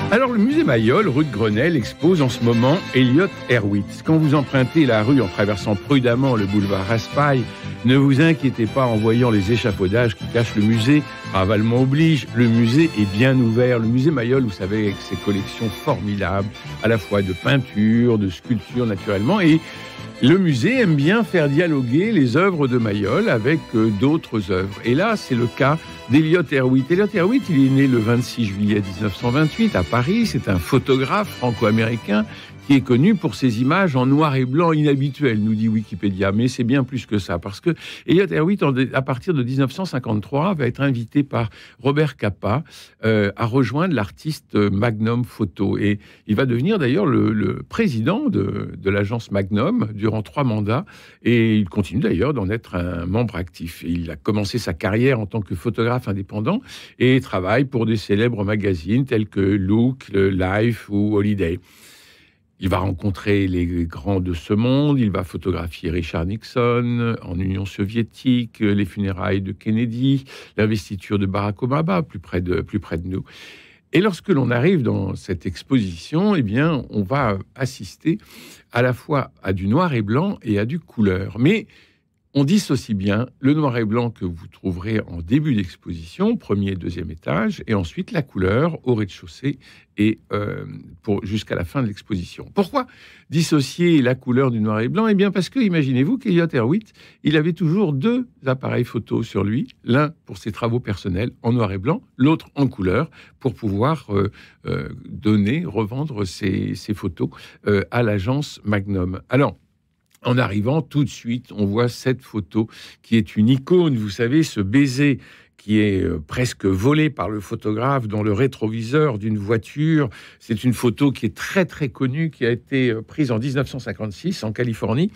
Alors, le musée Mayol, rue de Grenelle, expose en ce moment Elliott Erwitt. Quand vous empruntez la rue en traversant prudemment le boulevard Raspail, ne vous inquiétez pas en voyant les échafaudages qui cachent le musée. Ravalement oblige, le musée est bien ouvert. Le musée Mayol, vous savez, avec ses collections formidables, à la fois de peinture, de sculpture naturellement, et le musée aime bien faire dialoguer les œuvres de Mayol avec d'autres œuvres. Et là, c'est le cas d'Elliott Erwitt. Elliott Erwitt, il est né le 26 juillet 1928 à Paris. C'est un photographe franco-américain qui est connu pour ses images en noir et blanc inhabituelles, nous dit Wikipédia. Mais c'est bien plus que ça, parce que Elliott Erwitt, à partir de 1953, va être invité par Robert Capa à rejoindre l'artiste Magnum Photo. Et il va devenir d'ailleurs le président de l'agence Magnum durant 3 mandats. Et il continue d'ailleurs d'en être un membre actif. Et il a commencé sa carrière en tant que photographe indépendant et travaille pour des célèbres magazines tels que Look, Life ou Holiday. Il va rencontrer les grands de ce monde, il va photographier Richard Nixon en Union soviétique, les funérailles de Kennedy, l'investiture de Barack Obama, plus près de nous. Et lorsque l'on arrive dans cette exposition, eh bien, on va assister à la fois à du noir et blanc et à du couleur. Mais on dissocie bien le noir et blanc que vous trouverez en début d'exposition, premier et deuxième étage, et ensuite la couleur au rez-de-chaussée et jusqu'à la fin de l'exposition. Pourquoi dissocier la couleur du noir et blanc ? Eh bien parce que, imaginez-vous qu'Elliott Erwitt, il avait toujours 2 appareils photo sur lui, l'un pour ses travaux personnels en noir et blanc, l'autre en couleur, pour pouvoir revendre ses photos à l'agence Magnum. Alors, en arrivant, tout de suite, on voit cette photo qui est une icône. Vous savez, ce baiser qui est presque volé par le photographe dans le rétroviseur d'une voiture. C'est une photo qui est très, très connue, qui a été prise en 1956 en Californie.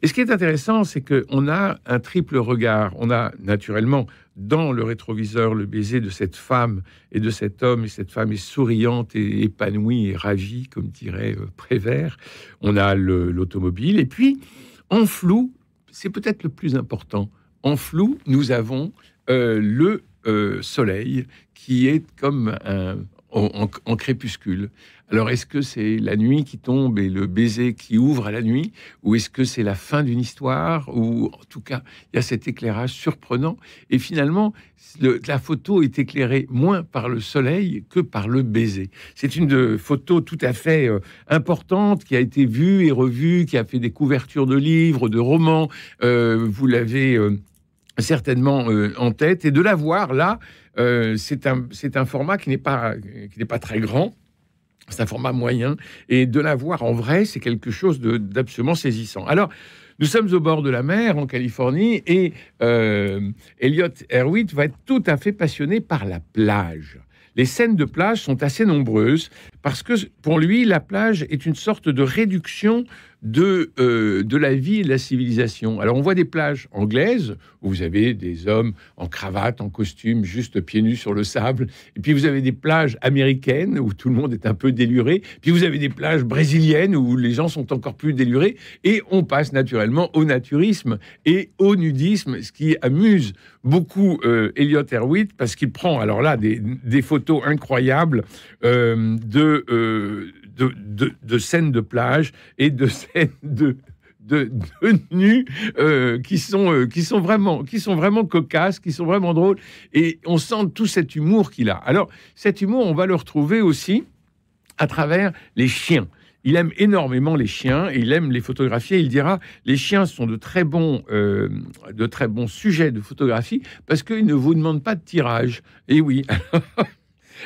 Et ce qui est intéressant, c'est qu'on a un triple regard. On a naturellement dans le rétroviseur le baiser de cette femme et de cet homme, et cette femme est souriante et épanouie et ravie, comme dirait Prévert. On a l'automobile, et puis en flou, c'est peut-être le plus important, en flou, nous avons le soleil qui est comme en crépuscule. Alors, est-ce que c'est la nuit qui tombe et le baiser qui ouvre à la nuit, ou est-ce que c'est la fin d'une histoire, ou en tout cas, il y a cet éclairage surprenant, et finalement, la photo est éclairée moins par le soleil que par le baiser. C'est une photo tout à fait importante, qui a été vue et revue, qui a fait des couvertures de livres, de romans, vous l'avez certainement en tête, et de la voir là, c'est un format qui n'est pas très grand. C'est un format moyen, et de la voir en vrai, c'est quelque chose d'absolument saisissant. Alors, nous sommes au bord de la mer, en Californie, et Elliott Erwitt va être tout à fait passionné par la plage. Les scènes de plage sont assez nombreuses, parce que pour lui, la plage est une sorte de réduction de la vie et de la civilisation. Alors, on voit des plages anglaises, où vous avez des hommes en cravate, en costume, juste pieds nus sur le sable. Et puis, vous avez des plages américaines, où tout le monde est un peu déluré. Puis, vous avez des plages brésiliennes, où les gens sont encore plus délurés. Et on passe naturellement au naturisme et au nudisme, ce qui amuse beaucoup Elliott Erwitt, parce qu'il prend, alors là, des photos incroyables de scènes de plage et de scènes de nus qui sont vraiment cocasses, qui sont vraiment drôles, et on sent tout cet humour qu'il a. Alors, cet humour, on va le retrouver aussi à travers les chiens. Il aime énormément les chiens et il aime les photographier. Il dira, les chiens sont de très bons sujets de photographie parce qu'ils ne vous demandent pas de tirage. Et oui.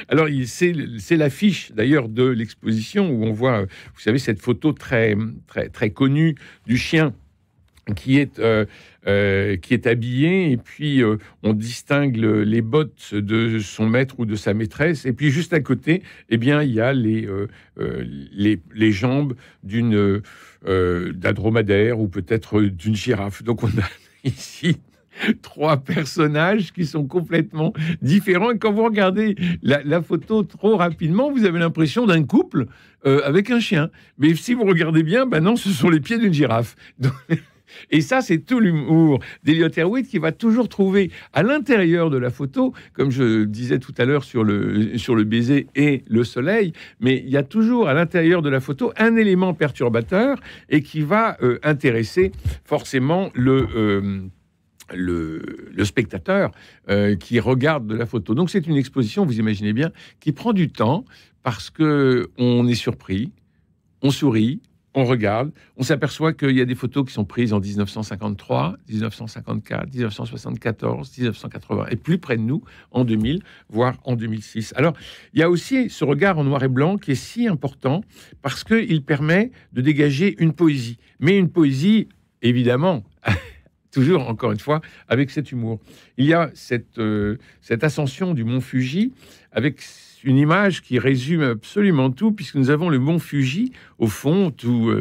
Alors, c'est l'affiche, d'ailleurs, de l'exposition où on voit, vous savez, cette photo très, très, très connue du chien qui est habillé, et puis on distingue les bottes de son maître ou de sa maîtresse, et puis juste à côté, eh bien, il y a les jambes d'un dromadaire ou peut-être d'une girafe. Donc, on a ici 3 personnages qui sont complètement différents. Et quand vous regardez la photo trop rapidement, vous avez l'impression d'un couple avec un chien. Mais si vous regardez bien, ben non, ce sont les pieds d'une girafe. Donc, Et ça, c'est tout l'humour d'Elliott Erwitt qui va toujours trouver à l'intérieur de la photo, comme je disais tout à l'heure sur le baiser et le soleil, mais il y a toujours à l'intérieur de la photo un élément perturbateur et qui va intéresser forcément le spectateur qui regarde de la photo. Donc c'est une exposition, vous imaginez bien, qui prend du temps parce qu'on est surpris, on sourit, on regarde, on s'aperçoit qu'il y a des photos qui sont prises en 1953, 1954, 1974, 1980, et plus près de nous, en 2000, voire en 2006. Alors, il y a aussi ce regard en noir et blanc qui est si important parce qu'il permet de dégager une poésie. Mais une poésie, évidemment, toujours, encore une fois, avec cet humour. Il y a cette ascension du mont Fuji avec une image qui résume absolument tout, puisque nous avons le mont Fuji, au fond, tout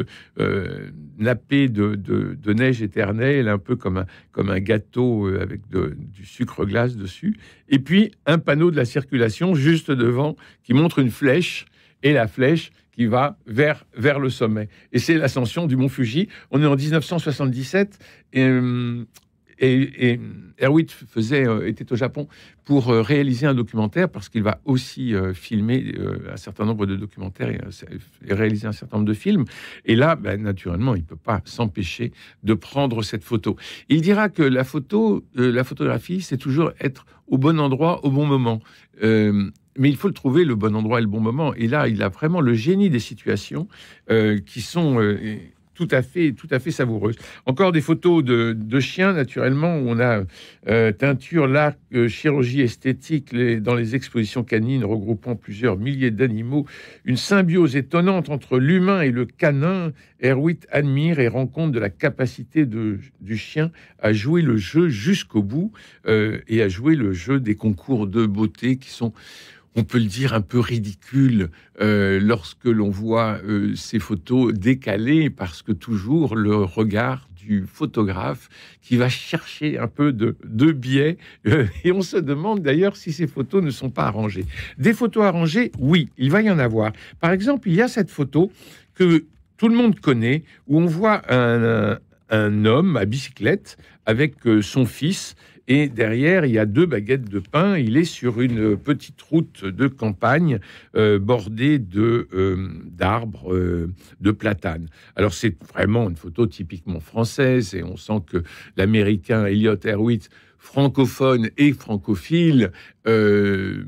nappé de neige éternelle, un peu comme un gâteau avec du sucre glace dessus, et puis un panneau de la circulation juste devant qui montre une flèche, et la flèche qui va vers le sommet. Et c'est l'ascension du mont Fuji. On est en 1977, et Erwitt était au Japon pour réaliser un documentaire, parce qu'il va aussi filmer un certain nombre de documentaires et réaliser un certain nombre de films. Et là, naturellement, il ne peut pas s'empêcher de prendre cette photo. Il dira que la photographie, c'est toujours être au bon endroit, au bon moment. Mais il faut le trouver, le bon endroit et le bon moment. Et là, il a vraiment le génie des situations qui sont tout à fait savoureuses. Encore des photos de chiens, naturellement, où on a teinture, lac, chirurgie esthétique dans les expositions canines regroupant plusieurs milliers d'animaux. Une symbiose étonnante entre l'humain et le canin. Erwitt admire et rend compte de la capacité du chien à jouer le jeu jusqu'au bout et à jouer le jeu des concours de beauté qui sont, on peut le dire, un peu ridicule lorsque l'on voit ces photos décalées, parce que toujours le regard du photographe qui va chercher un peu de biais, et on se demande d'ailleurs si ces photos ne sont pas arrangées. Des photos arrangées, oui, il va y en avoir. Par exemple, il y a cette photo que tout le monde connaît, où on voit un homme à bicyclette avec son fils, et derrière, il y a 2 baguettes de pain. Il est sur une petite route de campagne bordée d'arbres, de platanes. Alors, c'est vraiment une photo typiquement française, et on sent que l'Américain Elliott Erwitt, francophone et francophile, se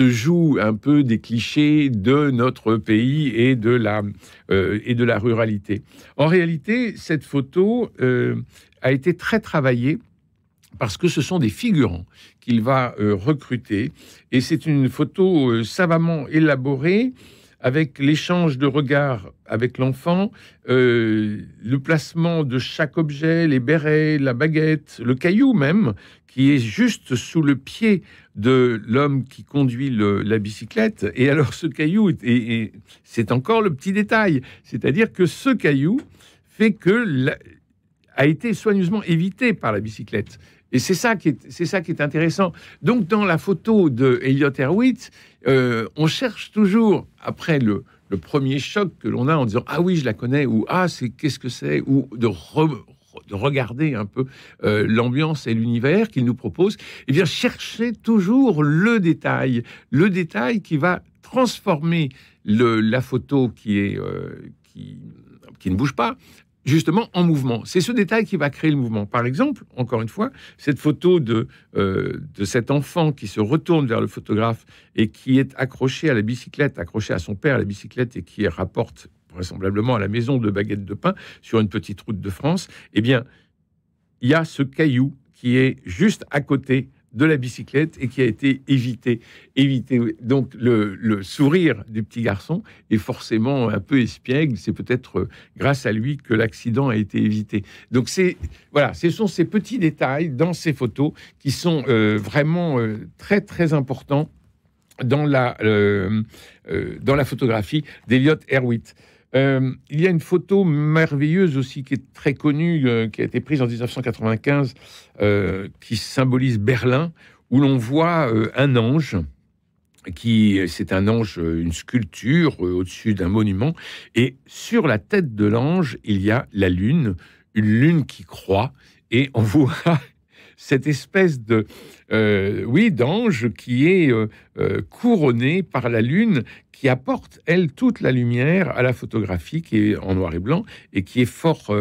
joue un peu des clichés de notre pays et de la ruralité. En réalité, cette photo a été très travaillée, parce que ce sont des figurants qu'il va recruter. Et c'est une photo savamment élaborée, avec l'échange de regards avec l'enfant, le placement de chaque objet, les bérets, la baguette, le caillou même, qui est juste sous le pied de l'homme qui conduit la bicyclette. Et alors ce caillou, et c'est encore le petit détail, c'est-à-dire que ce caillou fait a été soigneusement évité par la bicyclette. Et c'est ça qui est intéressant. Donc, dans la photo de Elliott Erwitt, on cherche toujours, après le premier choc que l'on a en disant « Ah oui, je la connais » ou « Ah, qu'est-ce que c'est ?» ou de regarder un peu l'ambiance et l'univers qu'il nous propose, et bien chercher toujours le détail qui va transformer la photo qui ne bouge pas, justement en mouvement. C'est ce détail qui va créer le mouvement. Par exemple, encore une fois, cette photo de cet enfant qui se retourne vers le photographe et qui est accroché à la bicyclette, accroché à son père à la bicyclette, et qui rapporte vraisemblablement à la maison 2 baguettes de pain sur une petite route de France. Eh bien, il y a ce caillou qui est juste à côté de la bicyclette et qui a été évité. Donc, le sourire du petit garçon est forcément un peu espiègle. C'est peut-être grâce à lui que l'accident a été évité. Donc, ce sont ces petits détails dans ces photos qui sont vraiment très, très importants dans la photographie d'Elliott Erwitt. Il y a une photo merveilleuse aussi qui est très connue, qui a été prise en 1995, qui symbolise Berlin, où l'on voit un ange. C'est un ange, une sculpture au-dessus d'un monument, et sur la tête de l'ange, il y a la lune, une lune qui croît, et on voit cette espèce de d'ange qui est couronné par la lune, qui apporte, elle, toute la lumière à la photographie, qui est en noir et blanc, et qui est fort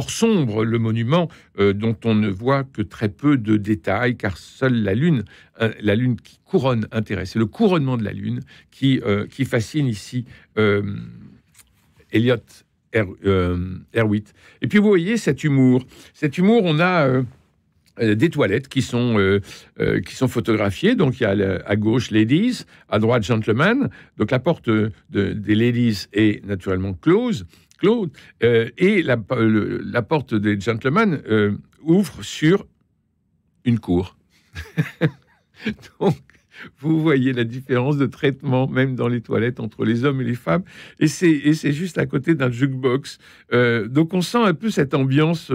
sombre, le monument, dont on ne voit que très peu de détails, car seule la lune qui couronne intéresse. C'est le couronnement de la lune qui fascine ici Elliott Erwitt. Et puis vous voyez cet humour, on a des toilettes qui sont photographiées. Donc il y a à gauche ladies, à droite gentlemen. Donc la porte des ladies est naturellement close, et la porte des gentlemen ouvre sur une cour. Donc vous voyez la différence de traitement, même dans les toilettes, entre les hommes et les femmes. Et c'est juste à côté d'un jukebox. Donc on sent un peu cette ambiance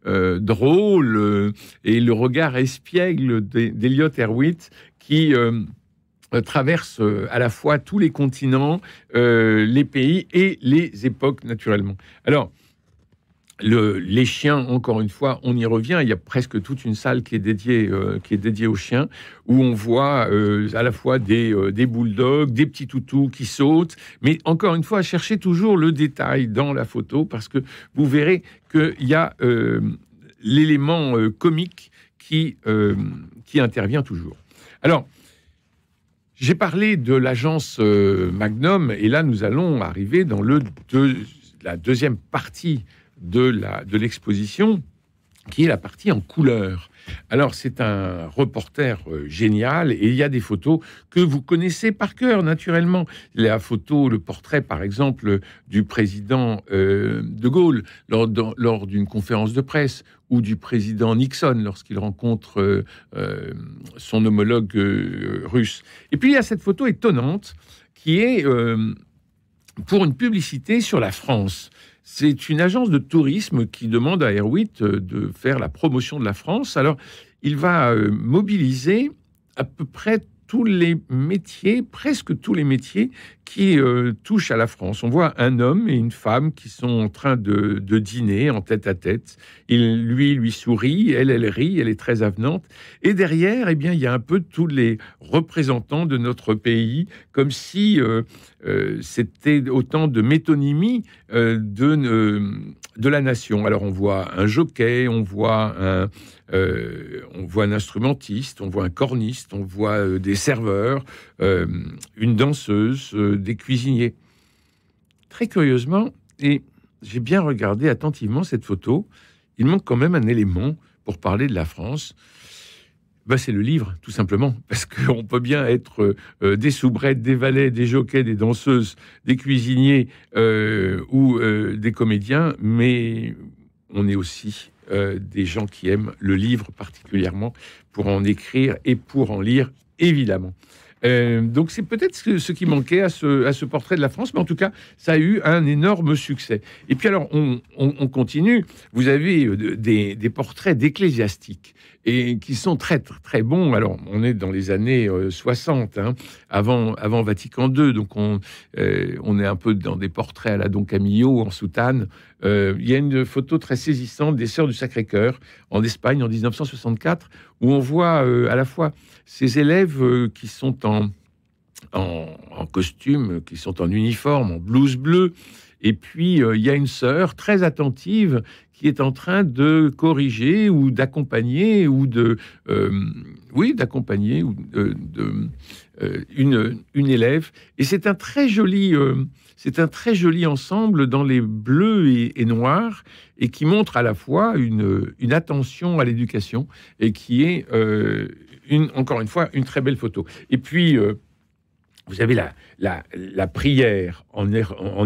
drôle et le regard espiègle d'Elliott Erwitt, qui traverse à la fois tous les continents, les pays et les époques, naturellement. Alors, les chiens, encore une fois, on y revient. Il y a presque toute une salle qui est dédiée aux chiens, où on voit à la fois des bulldogs, des petits toutous qui sautent. Mais encore une fois, cherchez toujours le détail dans la photo, parce que vous verrez qu'il y a l'élément comique qui intervient toujours. Alors, j'ai parlé de l'agence Magnum, et là, nous allons arriver dans la deuxième partie de l'exposition, qui est la partie en couleur. Alors, c'est un reporter génial, et il y a des photos que vous connaissez par cœur, naturellement. Le portrait, par exemple, du président de Gaulle lors d'une conférence de presse, ou du président Nixon lorsqu'il rencontre son homologue russe. Et puis, il y a cette photo étonnante qui est pour une publicité sur la France. C'est une agence de tourisme qui demande à Erwitt de faire la promotion de la France. Alors, il va mobiliser à peu près tous les métiers, presque tous les métiers qui touchent à la France. On voit un homme et une femme qui sont en train de dîner en tête à tête. Lui sourit, elle rit, elle est très avenante. Et derrière, eh bien, il y a un peu tous les représentants de notre pays, comme si c'était autant de métonymie de la nation. Alors, on voit un jockey, on voit un instrumentiste, on voit un corniste, on voit des serveurs, une danseuse, des cuisiniers. Très curieusement, et j'ai bien regardé attentivement cette photo, il manque quand même un élément pour parler de la France. C'est le livre, tout simplement, parce qu'on peut bien être des soubrettes, des valets, des jockeys, des danseuses, des cuisiniers ou des comédiens, mais on est aussi des gens qui aiment le livre particulièrement, pour en écrire et pour en lire, évidemment. Donc c'est peut-être ce qui manquait à ce portrait de la France, mais en tout cas, ça a eu un énorme succès. Et puis alors, on continue. Vous avez des portraits d'ecclésiastiques, et qui sont très, très bons. Alors, on est dans les années 60, avant Vatican II, donc on est un peu dans des portraits à la Don Camillo, en soutane. Il y a une photo très saisissante des Sœurs du Sacré-Cœur, en Espagne, en 1964, où on voit à la fois ces élèves qui sont en costume, qui sont en uniforme, en blouse bleue, et puis il y a une sœur très attentive qui est en train de corriger ou d'accompagner une élève. Et c'est un très joli ensemble dans les bleus et noirs, et qui montre à la fois une attention à l'éducation, et qui est encore une fois une très belle photo. Et puis vous avez la prière en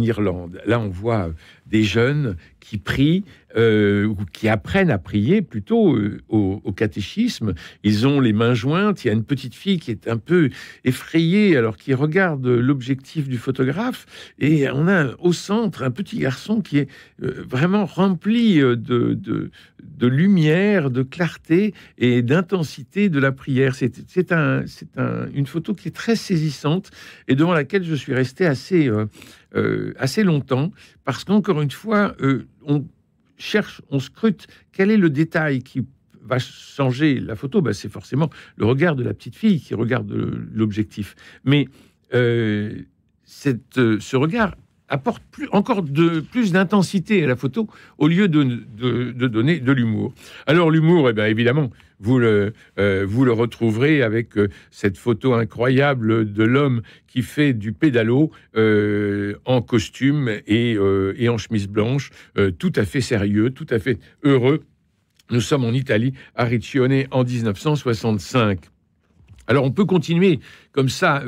Irlande. Là, on voit des jeunes qui prient, ou qui apprennent à prier plutôt au catéchisme. Ils ont les mains jointes. Il y a une petite fille qui est un peu effrayée, alors qui regarde l'objectif du photographe. Et on a au centre un petit garçon qui est vraiment rempli de lumière, de clarté et d'intensité de la prière. C'est une photo qui est très saisissante, et devant laquelle je suis resté assez longtemps, parce qu'encore une fois, cherche, on scrute quel est le détail qui va changer la photo. C'est forcément le regard de la petite fille qui regarde l'objectif. Mais ce regard apporte plus d'intensité à la photo au lieu de donner de l'humour. Alors l'humour, évidemment, vous le retrouverez avec cette photo incroyable de l'homme qui fait du pédalo en costume et en chemise blanche, tout à fait sérieux, tout à fait heureux. Nous sommes en Italie, à Riccione, en 1965. Alors on peut continuer comme ça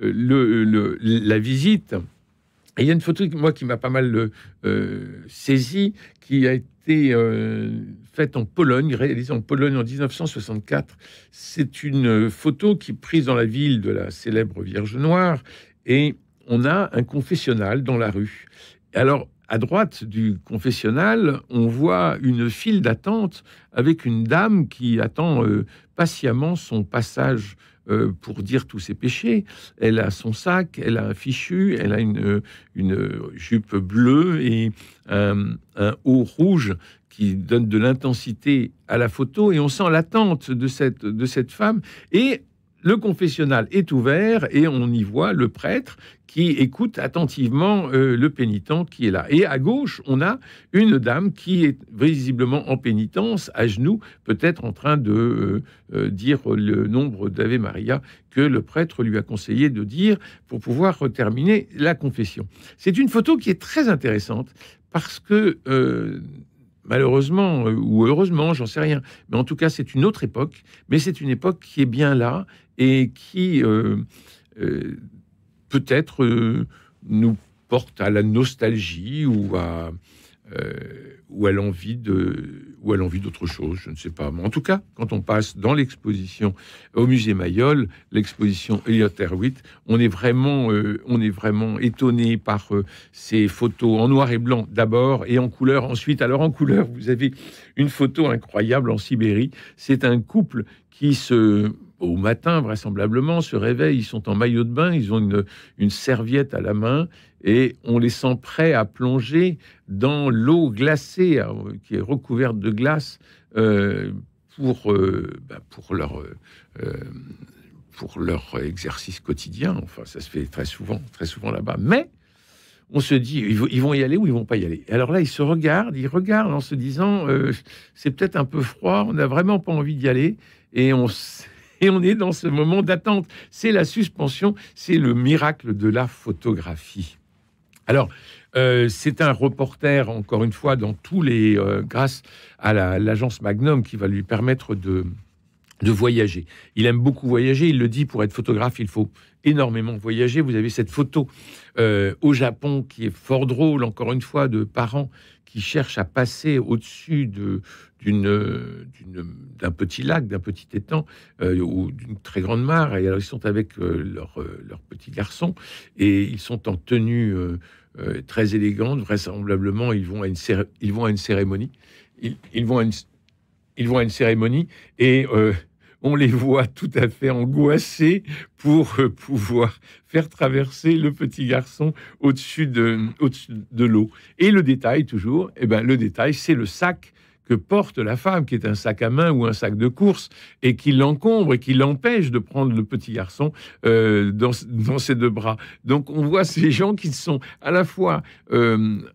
la visite. Et il y a une photo, moi, qui m'a pas mal saisi, qui a été faite en Pologne, réalisée en Pologne en 1964. C'est une photo qui est prise dans la ville de la célèbre Vierge Noire, et on a un confessionnal dans la rue. Alors, à droite du confessionnal, on voit une file d'attente avec une dame qui attend patiemment son passage pour dire tous ses péchés. Elle a son sac, elle a un fichu, elle a une jupe bleue et un haut rouge qui donne de l'intensité à la photo, et on sent l'attente de cette femme. Et le confessionnal est ouvert et on y voit le prêtre qui écoute attentivement le pénitent qui est là. Et à gauche, on a une dame qui est visiblement en pénitence, à genoux, peut-être en train de dire le nombre d'Ave Maria que le prêtre lui a conseillé de dire pour pouvoir terminer la confession. C'est une photo qui est très intéressante parce que malheureusement, ou heureusement, j'en sais rien, mais en tout cas, c'est une autre époque, mais c'est une époque qui est bien là et qui peut-être nous porte à la nostalgie ou à l'envie d'autre chose, je ne sais pas. Mais en tout cas, quand on passe dans l'exposition au musée Mayol, l'exposition Elliott Erwitt, on est vraiment étonné par ces photos en noir et blanc d'abord et en couleur ensuite. Alors en couleur, vous avez une photo incroyable en Sibérie. C'est un couple qui au matin, vraisemblablement, se réveillent, ils sont en maillot de bain, ils ont une serviette à la main et on les sent prêts à plonger dans l'eau glacée qui est recouverte de glace pour leur exercice quotidien. Enfin, ça se fait très souvent là-bas. Mais on se dit, ils vont y aller ou ils vont pas y aller. Et alors là, ils regardent en se disant, c'est peut-être un peu froid, on n'a vraiment pas envie d'y aller, et on est dans ce moment d'attente. C'est la suspension, c'est le miracle de la photographie. Alors, c'est un reporter, encore une fois, dans tous les... grâce à l'agence Magnum qui va lui permettre de voyager. Il aime beaucoup voyager, il le dit, pour être photographe, il faut énormément voyager. Vous avez cette photo au Japon qui est fort drôle, encore une fois, de parents qui cherchent à passer au-dessus d'un petit lac, d'un petit étang ou d'une très grande mare. Et alors, ils sont avec leur petit garçon et ils sont en tenue très élégante. Vraisemblablement, ils vont à une cérémonie. Ils vont à une cérémonie et on les voit tout à fait angoissés pour pouvoir faire traverser le petit garçon au-dessus de l'eau. Et le détail, toujours, le détail, c'est le sac que porte la femme, qui est un sac à main ou un sac de course, et qui l'encombre et qui l'empêche de prendre le petit garçon dans ses deux bras. Donc on voit ces gens qui sont à la fois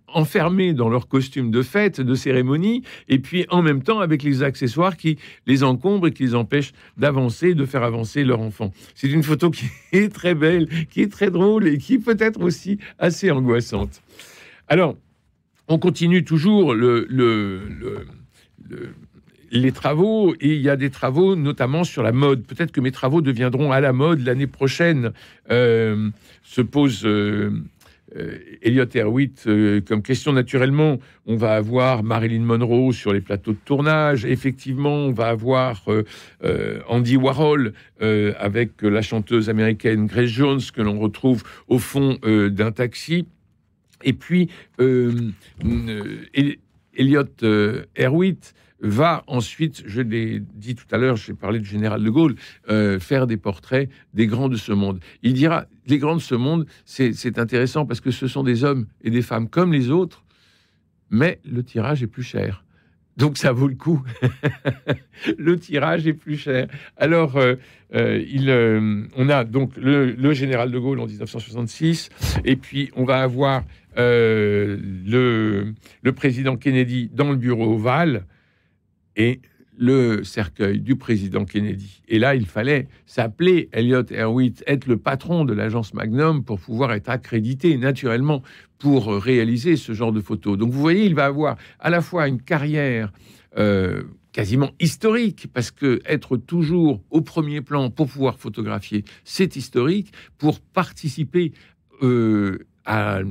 enfermés dans leur costume de fête, de cérémonie, et puis en même temps avec les accessoires qui les encombrent et qui les empêchent d'avancer, de faire avancer leur enfant. C'est une photo qui est très belle, qui est très drôle et qui peut être aussi assez angoissante. Alors, on continue toujours les travaux, et il y a des travaux notamment sur la mode. Peut-être que mes travaux deviendront à la mode l'année prochaine. Se pose Elliott Erwitt comme question. Naturellement, on va avoir Marilyn Monroe sur les plateaux de tournage. Effectivement, on va avoir Andy Warhol avec la chanteuse américaine Grace Jones que l'on retrouve au fond d'un taxi. Et puis, Elliott Erwitt va ensuite, je l'ai dit tout à l'heure, j'ai parlé du général de Gaulle, faire des portraits des grands de ce monde. Il dira, les grands de ce monde, c'est intéressant parce que ce sont des hommes et des femmes comme les autres, mais le tirage est plus cher. Donc ça vaut le coup. Le tirage est plus cher. Alors, on a donc le général de Gaulle en 1966, et puis on va avoir le président Kennedy dans le bureau ovale, et le cercueil du président Kennedy. Et là, il fallait s'appeler Elliott Erwitt, être le patron de l'agence Magnum pour pouvoir être accrédité naturellement pour réaliser ce genre de photos. Donc vous voyez, il va avoir à la fois une carrière quasiment historique, parce que être toujours au premier plan pour pouvoir photographier, c'est historique, pour participer à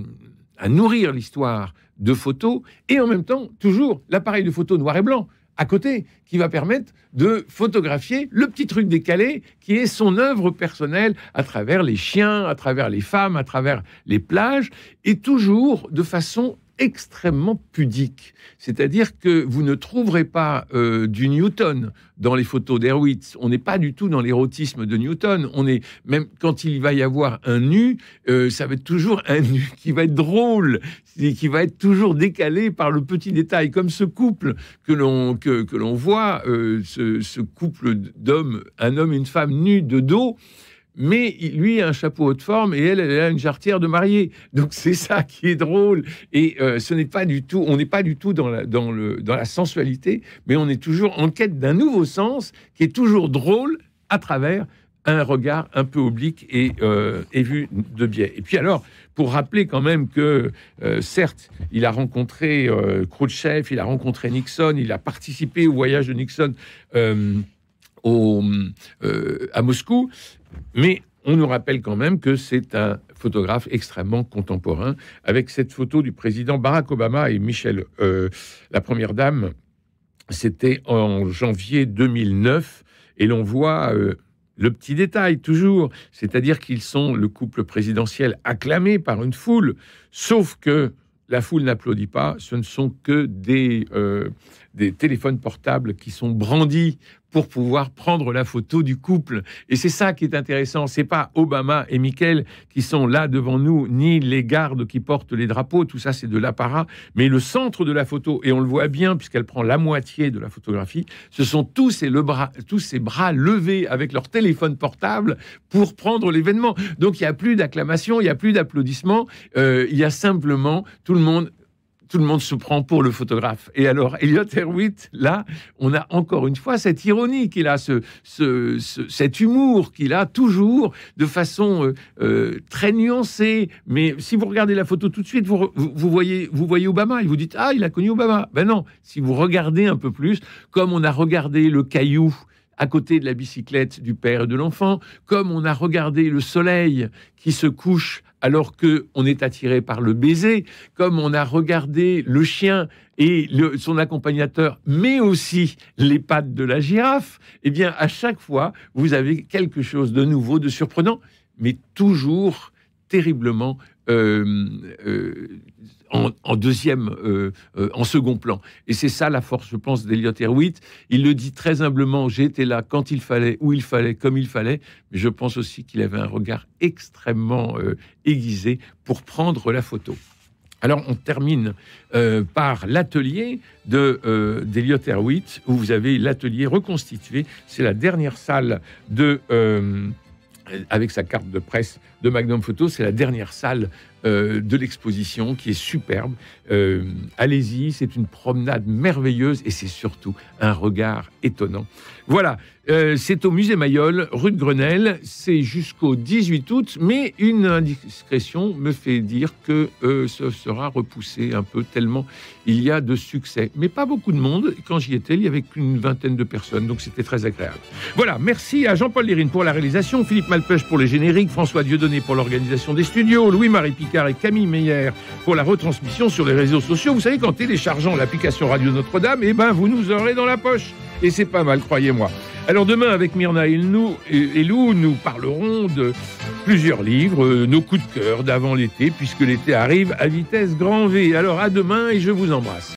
nourrir l'histoire de photos, et en même temps, toujours l'appareil de photo noir et blanc à côté, qui va permettre de photographier le petit truc décalé qui est son œuvre personnelle à travers les chiens, à travers les femmes, à travers les plages, et toujours de façon extrêmement pudique. C'est-à-dire que vous ne trouverez pas du Newton dans les photos d'Erwitt. On n'est pas du tout dans l'érotisme de Newton. On est, même quand il va y avoir un nu, ça va être toujours un nu qui va être drôle, qui va être toujours décalé par le petit détail, comme ce couple que l'on voit, ce couple d'hommes, un homme et une femme nus de dos. Mais lui a un chapeau haute forme et elle a une jarretière de mariée. Donc c'est ça qui est drôle. Et ce n'est pas du tout, on n'est pas du tout dans la sensualité, mais on est toujours en quête d'un nouveau sens qui est toujours drôle à travers un regard un peu oblique et vu de biais. Et puis alors, pour rappeler quand même que, certes, il a rencontré Khrouchtchev, il a rencontré Nixon, il a participé au voyage de Nixon à Moscou, mais on nous rappelle quand même que c'est un photographe extrêmement contemporain, avec cette photo du président Barack Obama et Michelle, la première dame. C'était en janvier 2009, et l'on voit le petit détail toujours, c'est-à-dire qu'ils sont le couple présidentiel acclamé par une foule, sauf que la foule n'applaudit pas, ce ne sont que des téléphones portables qui sont brandis pour pouvoir prendre la photo du couple. Et c'est ça qui est intéressant. C'est pas Obama et Michael qui sont là devant nous, ni les gardes qui portent les drapeaux. Tout ça, c'est de l'apparat. Mais le centre de la photo, et on le voit bien puisqu'elle prend la moitié de la photographie, ce sont tous ces bras levés avec leur téléphone portable pour prendre l'événement. Donc, il n'y a plus d'acclamation, il n'y a plus d'applaudissements. Il y a simplement tout le monde se prend pour le photographe. Et alors, Elliott Erwitt, là, on a encore une fois cette ironie qu'il a, cet humour qu'il a toujours de façon très nuancée. Mais si vous regardez la photo tout de suite, vous voyez Obama et vous dites « Ah, il a connu Obama ». Ben non, si vous regardez un peu plus, comme on a regardé le caillou à côté de la bicyclette du père et de l'enfant, comme on a regardé le soleil qui se couche alors qu'on est attiré par le baiser, comme on a regardé le chien et son accompagnateur, mais aussi les pattes de la girafe, eh bien, à chaque fois, vous avez quelque chose de nouveau, de surprenant, mais toujours terriblement en second plan. Et c'est ça la force, je pense, d'Elliott Erwitt. Il le dit très humblement, j'ai été là quand il fallait, où il fallait, comme il fallait, mais je pense aussi qu'il avait un regard extrêmement aiguisé pour prendre la photo. Alors, on termine par l'atelier d'Elliott Erwitt, où vous avez l'atelier reconstitué. C'est la dernière salle avec sa carte de presse de Magnum Photo, c'est la dernière salle de l'exposition qui est superbe. Allez-y, c'est une promenade merveilleuse et c'est surtout un regard étonnant. Voilà, c'est au musée Mayol, rue de Grenelle, c'est jusqu'au 18 août, mais une indiscrétion me fait dire que ce sera repoussé un peu tellement il y a de succès. Mais pas beaucoup de monde, quand j'y étais, il y avait qu'une vingtaine de personnes, donc c'était très agréable. Voilà, merci à Jean-Paul Lérine pour la réalisation, Philippe Malpeuch pour les génériques, François Dieudonné pour l'organisation des studios, Louis-Marie Picard et Camille Meyer pour la retransmission sur les réseaux sociaux. Vous savez, qu'en téléchargeant l'application Radio Notre-Dame, eh ben, vous nous aurez dans la poche. Et c'est pas mal, croyez-moi. Alors demain, avec Myrna et Lou, nous parlerons de plusieurs livres, nos coups de cœur d'avant l'été, puisque l'été arrive à vitesse grand V. Alors à demain et je vous embrasse.